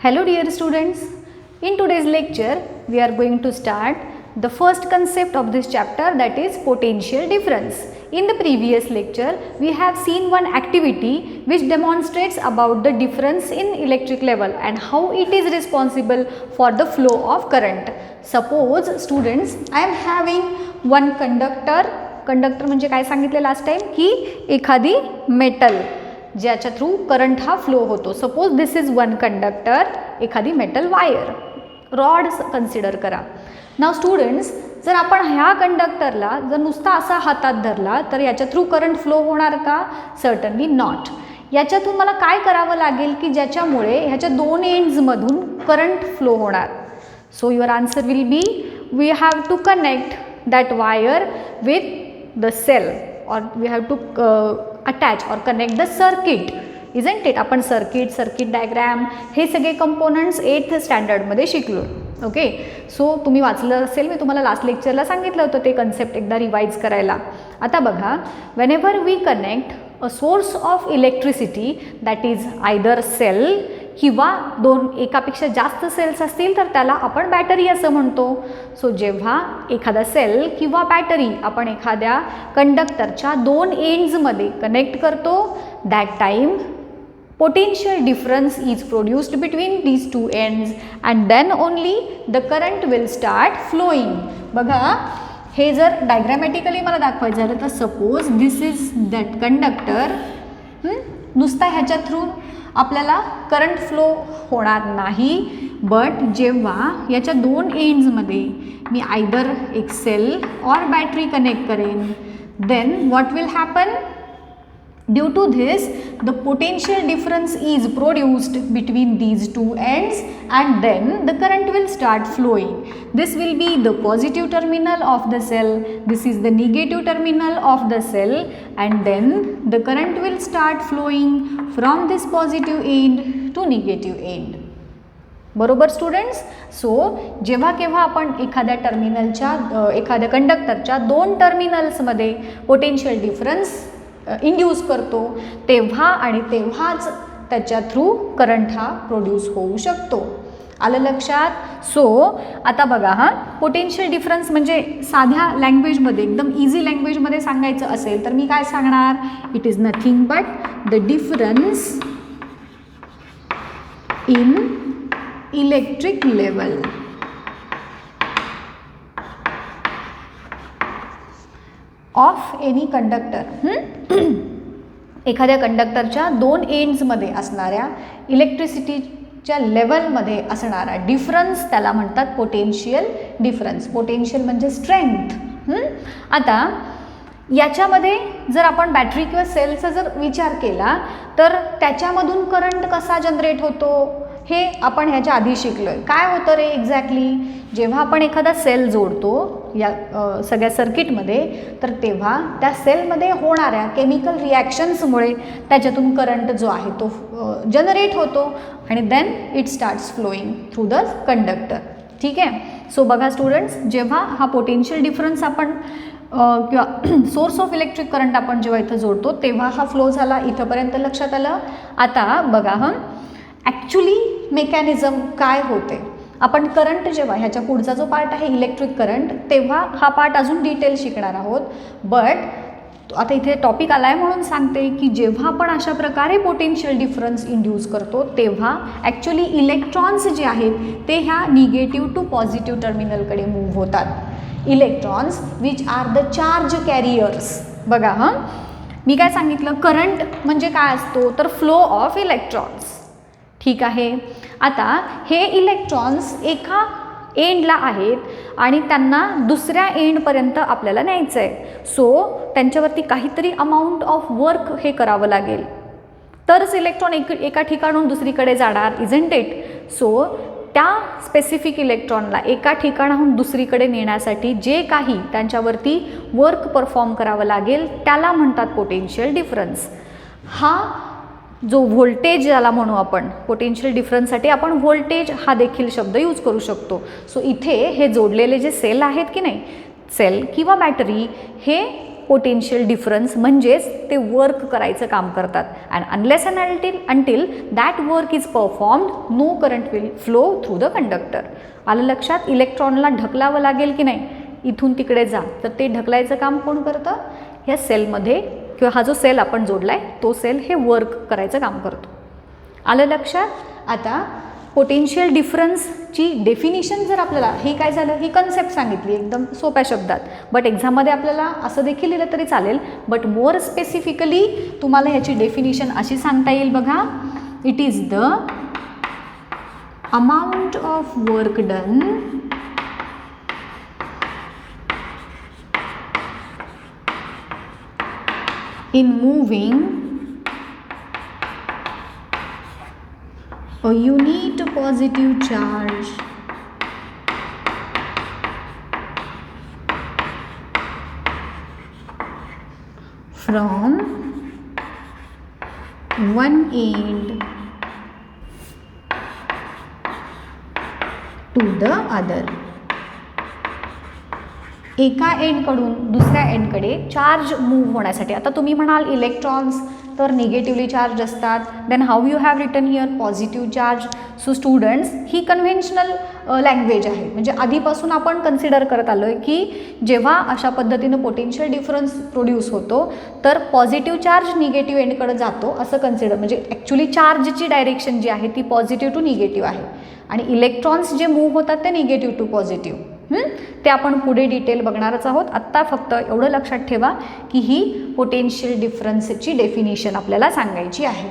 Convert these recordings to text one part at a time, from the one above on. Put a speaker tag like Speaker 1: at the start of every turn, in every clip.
Speaker 1: Hello dear students, in today's lecture we are going to start the first concept of this chapter, that is potential difference. In the previous lecture we have seen one activity which demonstrates about the difference in electric level and how it is responsible for the flow of current. Suppose students, I am having one conductor म्हणजे काय सांगितले last time की एखादी metal ज्याच्या through current हा flow होतो. Suppose this is one conductor, एखादी metal wire, rod consider करा. नाव स्टुडंट्स, जर आपण ह्या कंडक्टरला जर नुसता असा हातात धरला तर याच्या थ्रू करंट फ्लो होणार का? Certainly not. याच्यातून मला काय करावं लागेल की ज्याच्यामुळे ह्याच्या दोन एंड्समधून करंट फ्लो होणार. So your answer will be we have to connect that wire with the cell or we have to attach or connect the circuit, isn't it? आपण सर्किट डायग्राम हे सगळे कंपोनंट्स 8th स्टँडर्डमध्ये शिकलो. Okay, so तुम्ही वाचलं असेल, मी तुम्हाला last लेक्चरला सांगितलं होतं ते कन्सेप्ट एकदा रिवाइज करायला. आता बघा, whenever we connect a source of electricity that is either cell किंवा एकापेक्षा जास्त सेल्स असतील तर त्याला आपण बॅटरी असं म्हणतो. सो जेव्हा एखादा सेल किंवा बॅटरी आपण एखाद्या कंडक्टरच्या दोन एंड्समध्ये कनेक्ट करतो, that time potential difference is produced between these two ends and then only the current will start flowing. बघा, हे जर डायग्रामॅटिकली मला दाखवायचं झालं तर suppose this is that conductor. नुसता ह्याच्या थ्रू आपल्याला करंट फ्लो होणार नाही, बट जेव्हा याच्या दोन एंड्समध्ये मी आयदर एक सेल और बॅटरी कनेक्ट करेन, then what will happen? Due to this, the potential difference is produced between these two ends and then the current will start flowing. This will be the positive terminal of the cell, this is the negative terminal of the cell, and then the current will start flowing from this positive end to negative end. बरोबर students? So जेव्हा केव्हा आपण एखाद्या टर्मिनलच्या एखाद्या कंडक्टरच्या दोन टर्मिनल्समध्ये पोटेन्शियल डिफरन्स इंड्यूस करतो तेव्हा आणि तेव्हाच त्याच्या थ्रू करंट हा प्रोड्यूस होऊ शकतो. आलं लक्षात? सो आता बघा, हां, पोटेन्शियल डिफरन्स म्हणजे साध्या लँग्वेजमध्ये, एकदम इझी लँग्वेजमध्ये सांगायचं असेल तर मी काय सांगणार? It is nothing but the difference in electric level of any conductor. एखाद्या कंडक्टरच्या दोन एंड्समध्ये असणाऱ्या इलेक्ट्रिसिटीच्या लेवलमध्ये असणारा डिफरन्स त्याला म्हणतात पोटेन्शियल डिफरन्स. पोटेन्शियल म्हणजे स्ट्रेंथ. आता याच्यामध्ये जर आपण बॅटरी किंवा सेलचा जर विचार केला तर त्याच्यामधून करंट कसा जनरेट होतो हे आपण ह्याच्या आधी शिकलो आहे. काय होतं रे एक्झॅक्टली? जेव्हा आपण एखादा सेल जोडतो या सगळ्या सर्किटमध्ये, तर तेव्हा त्या सेलमध्ये होणाऱ्या केमिकल रिॲक्शन्समुळे त्याच्यातून करंट जो आहे तो जनरेट होतो आणि then it starts flowing through the conductor. ठीक आहे? सो बघा स्टुडंट्स, जेव्हा हा पोटेन्शियल डिफरन्स आपण किंवा सोर्स ऑफ इलेक्ट्रिक करंट आपण जेव्हा इथं जोडतो तेव्हा हा फ्लो झाला. इथंपर्यंत लक्षात आलं? आता बघा, ॲक्च्युली मेकॅनिझम काय होते. आपण करंट जेव्हा ह्याच्या पुढचा जो पार्ट आहे इलेक्ट्रिक करंट, तेव्हा हा पार्ट अजून डिटेल शिकणार आहोत. बट आता इथे टॉपिक आला आहे म्हणून सांगते की जेव्हा आपण अशा प्रकारे पोटेन्शियल डिफरन्स इंड्यूस करतो तेव्हा ॲक्च्युली इलेक्ट्रॉन्स जे आहेत ते ह्या निगेटिव्ह टू पॉझिटिव्ह टर्मिनलकडे मूव्ह होतात. Electrons which are the charge carriers. बघा, मी काय सांगितलं? करंट म्हणजे काय असतो? तर फ्लो ऑफ इलेक्ट्रॉन्स. ठीक आहे? आता हे इलेक्ट्रॉन्स एका एंडला आहेत आणि त्यांना दुसऱ्या एंडपर्यंत आपल्याला न्यायचं आहे. सो त्यांच्यावरती काहीतरी अमाऊंट ऑफ वर्क हे करावं लागेल तरच इलेक्ट्रॉन एका ठिकाणून दुसरीकडे जाणार, इजंट इट? सो त्या स्पेसिफिक इलेक्ट्रॉनला एका ठिकाणाहून दुसरीकडे नेण्यासाठी जे काही त्यांच्यावरती वर्क परफॉर्म करावं लागेल त्याला म्हणतात पोटेन्शियल डिफरन्स. हा जो व्होल्टेज ज्याला म्हणू आपण, पोटेन्शियल डिफरन्ससाठी आपण व्होल्टेज हा देखील शब्द यूज करू शकतो. सो इथे हे जोडलेले जे सेल आहेत की नाही, सेल किंवा बॅटरी, हे पोटेन्शियल डिफरन्स म्हणजेच ते वर्क करायचं काम करतात. And unless and until that work is performed no current will flow through the conductor. आलं लक्षात? इलेक्ट्रॉनला ढकलावं लागेल की नाही, इथून तिकडे जा, तर ते ढकलायचं काम कोण करतं? ह्या सेलमध्ये किंवा हा जो सेल आपण जोडला आहे तो सेल हे वर्क करायचं काम करतो. आलं लक्षात? आता पोटेन्शियल डिफरन्सची डेफिनिशन जर आपल्याला, हे काय झालं, ही कन्सेप्ट सांगितली एकदम सोप्या शब्दात, बट एक्झाममध्ये आपल्याला असं देखील लिहिलं तरी चालेल, बट मोर स्पेसिफिकली तुम्हाला ह्याची डेफिनिशन अशी सांगता येईल बघा. It is the amount of work done in moving a unit positive charge from one end to the other. एका एंडकडून दुसऱ्या एंडकडे चार्ज मूव्ह होण्यासाठी. आता तुम्ही म्हणाल इलेक्ट्रॉन्स तर निगेटिव्हली चार्ज असतात, then how you have written here positive charge. So students, ही conventional language आहे, म्हणजे आधीपासून आपण कन्सिडर करत आलो आहे की जेव्हा अशा पद्धतीनं पोटेन्शियल डिफरन्स प्रोड्यूस होतो तर पॉझिटिव्ह चार्ज निगेटिव्ह एंडकडे जातो असं कन्सिडर, म्हणजे ॲक्च्युली चार्जची डायरेक्शन जी आहे ती पॉझिटिव्ह टू निगेटिव्ह आहे आणि इलेक्ट्रॉन्स जे मूव्ह होतात ते निगेटिव्ह टू पॉझिटिव्ह. ते आपण पुढे डिटेल बघणारच आहोत. आत्ता फक्त एवढं लक्षात ठेवा की ही पोटेन्शियल डिफरन्सची डेफिनिशन आपल्याला सांगायची आहे.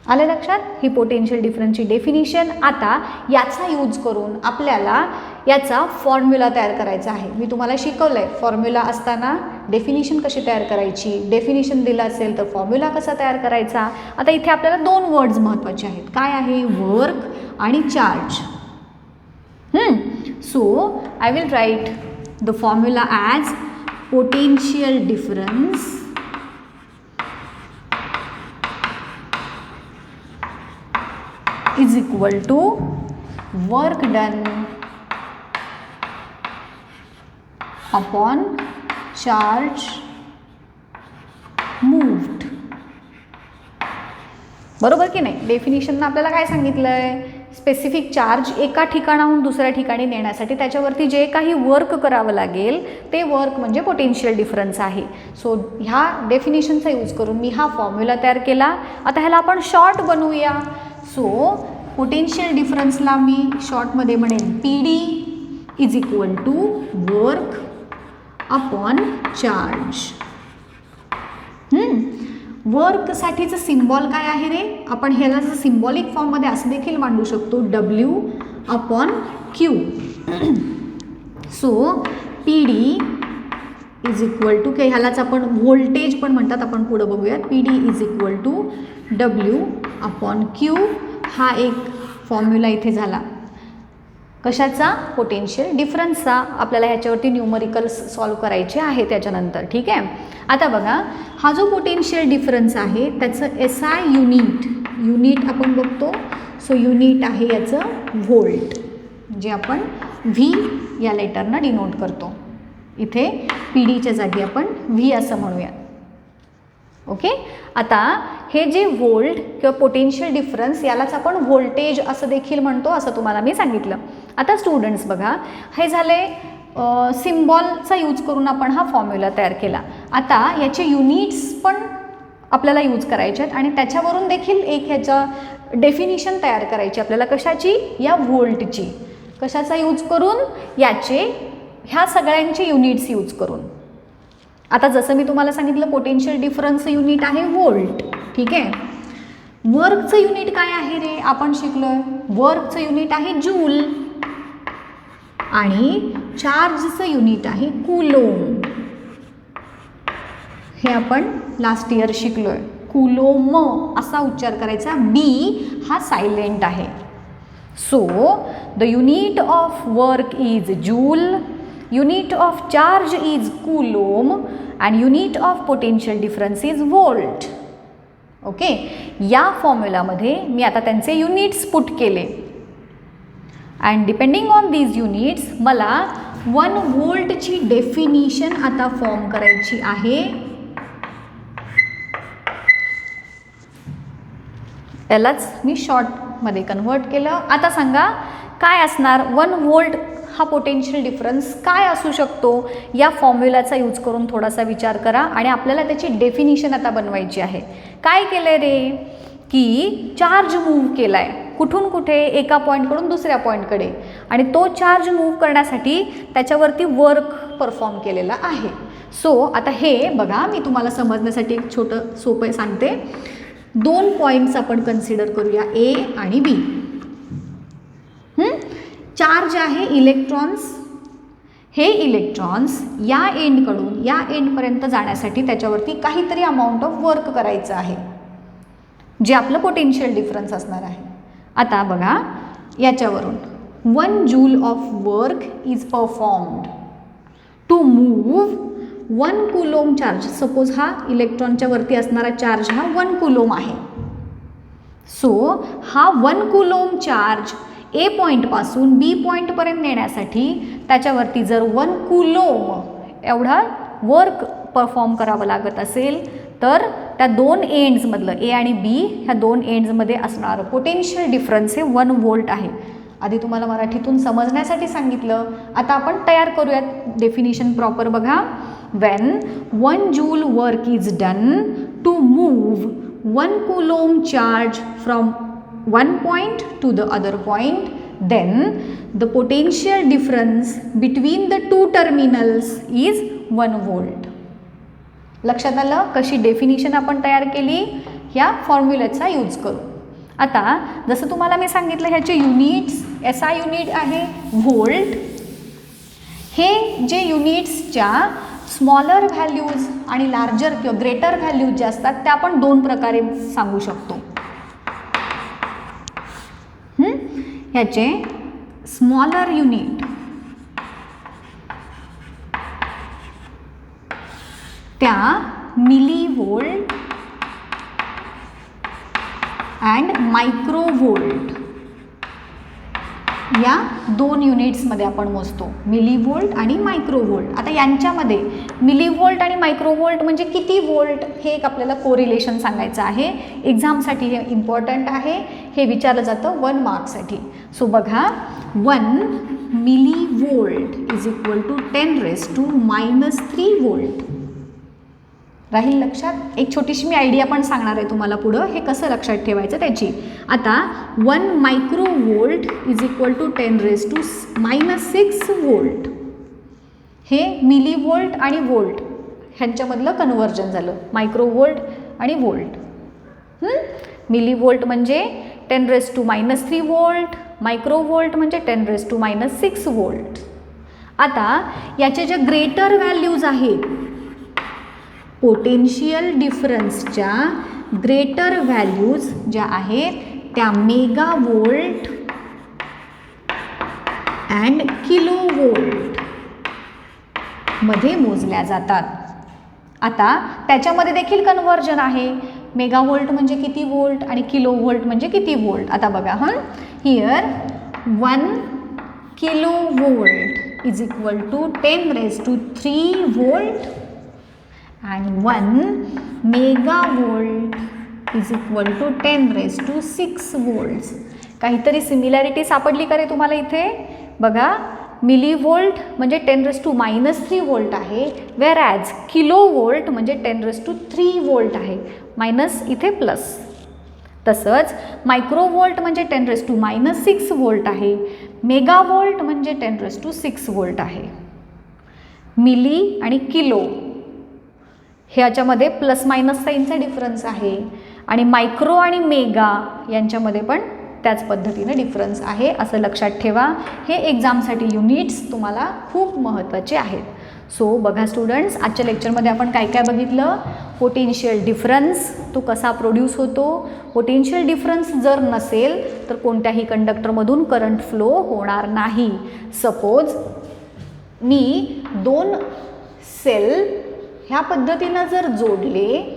Speaker 1: आलं लक्षात? ही पोटेन्शियल डिफरन्सची डेफिनिशन. आता याचा यूज करून आपल्याला याचा फॉर्म्युला तयार करायचा आहे. मी तुम्हाला शिकवलं आहे फॉर्म्युला असताना डेफिनिशन कशी तयार करायची, डेफिनिशन दिलं असेल तर फॉर्म्युला कसा तयार करायचा. आता इथे आपल्याला दोन वर्ड्स महत्त्वाचे आहेत. काय आहे? वर्क आणि charge. So I will write the formula as potential difference is equal to work done upon charge moved. बरोबर की नाही? डेफिनिशननं आपल्याला काय सांगितलं आहे? स्पेसिफिक चार्ज एका ठिकाणाहून दुसऱ्या ठिकाणी नेण्यासाठी त्याच्यावरती जे काही वर्क करावं लागेल ते वर्क म्हणजे पोटेन्शियल डिफरन्स आहे. सो ह्या डेफिनेशनचा यूज करून मी हा फॉर्म्युला तयार केला. आता ह्याला आपण शॉर्ट बनवूया. सो पोटेन्शियल डिफरन्सला मी शॉर्टमध्ये म्हणेन PD is equal to work upon charge. वर्कसाठीचं सिम्बॉल काय आहे रे? आपण ह्याला जर सिम्बॉलिक फॉर्ममध्ये असं देखील मांडू शकतो, W/Q. So PD is equal to, की ह्यालाच आपण व्होल्टेज पण म्हणतात, आपण पुढं बघूयात. PD is equal to W/Q. हा एक फॉर्म्युला इथे झाला. कशाचा? पोटेन्शियल डिफरन्सचा. आपल्याला ह्याच्यावरती न्यूमरिकल्स सॉल्व करायचे आहे त्याच्यानंतर. ठीक आहे. आता बघा, हा जो पोटेन्शियल डिफरन्स आहे त्याचं SI युनिट आपण बघतो. सो युनिट आहे याचं व्होल्ट, जे आपण V या लेटरनं डिनोट करतो. इथे PDच्या जागी आपण V असं म्हणूया. ओके. आता हे जे व्होल्ट किंवा पोटेन्शियल डिफरन्स यालाच आपण व्होल्टेज असं देखील म्हणतो, असं तुम्हाला मी सांगितलं. आता स्टुडंट्स बघा, हे झाले सिम्बॉलचा यूज करून आपण हा फॉर्म्युला तयार केला. आता याचे युनिट्स पण आपल्याला यूज करायचे आहेत आणि त्याच्यावरून देखील एक ह्याचं डेफिनिशन तयार करायची आपल्याला. कशाची? या व्होल्टची. कशाचा यूज करून? याचे, ह्या सगळ्यांचे युनिट्स यूज करून. आता जसं मी तुम्हाला सांगितलं पोटेन्शियल डिफरन्स युनिट आहे व्होल्ट. ठीक आहे. वर्कचं युनिट काय आहे रे? आपण शिकलो वर्कचं युनिट आहे जूल आणि चार्जचं युनिट आहे कुलोम. हे आपण लास्ट इयर शिकलो आहे. कुलोम असा उच्चार करायचा. बी हा सायलेंट आहे. So the unit of work is joule, unit of charge is coulomb and unit of potential difference is volt. Okay. या फॉर्म्युलामध्ये मी आता त्यांचे युनिट्स पुट केले and depending on these units मला 1 व्होल्टची डेफिनिशन आता फॉर्म करायची आहे. यालाच मी शॉर्टमध्ये कन्वर्ट केलं. आता सांगा काय असणार 1 व्होल्ट हा पोटेन्शियल डिफरन्स काय असू शकतो. या फॉर्म्युलाचा यूज करून थोडासा विचार करा आणि आपल्याला त्याची डेफिनिशन आता बनवायची आहे. काय केलं आहे रे की चार्ज मूव्ह केला आहे कुठून कुठे, एका पॉईंटकडून दुसऱ्या पॉईंटकडे, आणि तो चार्ज मूव्ह करण्यासाठी त्याच्यावरती वर्क परफॉर्म केलेला आहे. सो आता हे बघा, मी तुम्हाला समजण्यासाठी एक छोटं सोपं सांगते. 2 पॉईंट्स आपण कन्सिडर करूया, ए आणि बी. चार्ज आहे इलेक्ट्रॉन्स. हे इलेक्ट्रॉन्स या एंडकडून या एंडपर्यंत जाण्यासाठी त्याच्यावरती काहीतरी अमाऊंट ऑफ वर्क करायचं आहे, जे आपलं पोटेन्शियल डिफरन्स असणार आहे. आता बघा याच्यावरून 1 joule of work is performed to move 1 coulomb charge. Suppose हा इलेक्ट्रॉनच्या वरती असणारा चार्ज हा 1 कुलोम आहे. सो हा 1 कुलोम चार्ज ए पॉईंटपासून बी पॉईंटपर्यंत नेण्यासाठी त्याच्यावरती जर 1 कुलोम एवढा वर्क परफॉर्म करावं लागत असेल तर त्या 2 एंड्समधलं ए आणि बी ह्या 2 एंड्समध्ये असणारं पोटेन्शियल डिफरन्स हे 1 व्होल्ट आहे. आधी तुम्हाला मराठीतून समजण्यासाठी सांगितलं. आता आपण तयार करूयात डेफिनिशन प्रॉपर. बघा, when 1 joule work is done to move 1 coulomb charge from one point to the other point, then the potential difference between the two terminals is 1 volt. लक्षात आलं कशी डेफिनिशन आपण तयार केली ह्या फॉर्म्युल्याचा यूज करू. आता जसं तुम्हाला मी सांगितलं ह्याचे युनिट्स, SI युनिट आहे व्होल्ट. हे जे युनिट्सच्या स्मॉलर व्हॅल्यूज आणि लार्जर किंवा ग्रेटर व्हॅल्यूज जे असतात त्या आपण 2 प्रकारे सांगू शकतो. ह्याचे स्मॉलर युनिट त्या millivolt and microvolt या 2 युनिट्समध्ये आपण मोजतो, मिली व्होल्ट आणि मायक्रो व्होल्ट. आता यांच्यामध्ये मिली व्होल्ट आणि मायक्रो व्होल्ट म्हणजे किती व्होल्ट हे एक आपल्याला कोरिलेशन सांगायचं आहे. एक्झामसाठी हे इम्पॉर्टंट आहे, हे विचारलं जातं 1 मार्कसाठी. सो बघा 1 millivolt is equal to 10⁻³ volt. राहील लक्षात. एक छोटीशी मी आयडिया पण सांगणार आहे तुम्हाला पुढं, हे कसं लक्षात ठेवायचं त्याची. आता 1 microvolt is equal to 10⁻⁻6 volt. हे मिली व्होल्ट आणि व्होल्ट ह्यांच्यामधलं कन्व्हर्जन झालं, मायक्रो व्होल्ट आणि व्होल्ट. मिली व्होल्ट म्हणजे 10⁻³ व्होल्ट, मायक्रो व्होल्ट म्हणजे 10⁻⁻6 व्होल्ट. आता याचे जे ग्रेटर व्हॅल्यूज आहेत, पोटेन्शियल डिफरन्सच्या ग्रेटर व्हॅल्यूज ज्या आहेत त्या mega volt and kilo volt मध्ये मोजल्या जातात. आता त्याच्यामध्ये देखील कन्व्हर्जन आहे. मेगा व्होल्ट म्हणजे किती व्होल्ट आणि किलो व्होल्ट म्हणजे किती व्होल्ट. आता बघा here 1 kilovolt is equal to 10⁻³ volt and 1 megavolt is equal to 10⁻6 volts. काहीतरी सिमिलॅरिटी सापडली का रे तुम्हाला इथे. बघा मिली व्होल्ट म्हणजे 10⁻³ व्होल्ट आहे, वेअर ॲज किलो व्होल्ट म्हणजे 10⁻³ व्होल्ट आहे, मायनस इथे प्लस. तसंच मायक्रो व्होल्ट म्हणजे 10⁻6 व्होल्ट आहे, मेगा व्होल्ट म्हणजे 10⁻6 व्होल्ट आहे. मिली आणि किलो ह्याच्यामध्ये प्लस मायनस साईनचा डिफरन्स आहे आणि मायक्रो आणि मेगा यांच्यामध्ये पण त्याच पद्धतीने डिफरन्स आहे, असं लक्षात ठेवा. हे एक्झामसाठी युनिट्स तुम्हाला खूप महत्त्वाचे आहेत. सो बघा स्टुडंट्स, आजच्या लेक्चरमध्ये आपण काय काय बघितलं. पोटेन्शियल डिफरन्स तो कसा प्रोड्यूस होतो. पोटेन्शियल डिफरन्स जर नसेल तर कोणत्याही कंडक्टरमधून करंट फ्लो होणार नाही. सपोज मी 2 सेल ह्या पद्धतीनं जर जोडले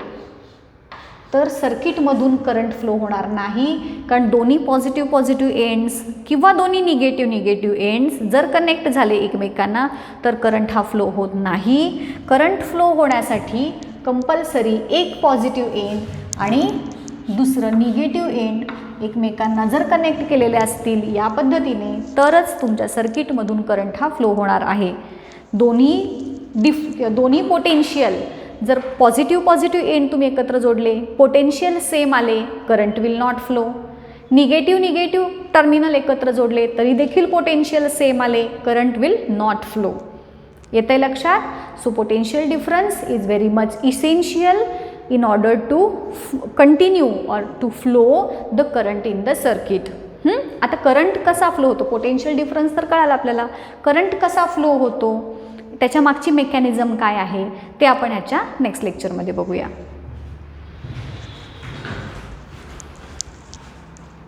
Speaker 1: तर सर्किटमधून करंट फ्लो होणार नाही, कारण दोन्ही पॉझिटिव्ह एंड्स किंवा दोन्ही निगेटिव्ह एंड्स जर कनेक्ट झाले एकमेकांना तर करंट हा फ्लो होत नाही. करंट फ्लो होण्यासाठी कंपल्सरी एक पॉझिटिव्ह एंड आणि दुसरं निगेटिव्ह एंड एकमेकांना जर कनेक्ट केलेले असतील या पद्धतीने तरच तुमच्या सर्किटमधून करंट हा फ्लो होणार आहे. दोन्ही पोटेन्शियल जर पॉझिटिव्ह एंड तुम्ही एकत्र जोडले, पोटेन्शियल सेम आले, current will not flow. Negative terminal एकत्र जोडले तरी देखील पोटेन्शियल सेम आले, करंट विल नॉट फ्लो. येतंय लक्षात? So potential difference is very much essential in order to continue or to flow the current in the circuit. आता current कसा flow होतो, पोटेन्शियल डिफरन्स तर कळाला आपल्याला. करंट कसा फ्लो होतो, त्याच्या मागची मेकॅनिझम काय आहे ते आपण ह्याच्या नेक्स्ट लेक्चरमध्ये बघूया.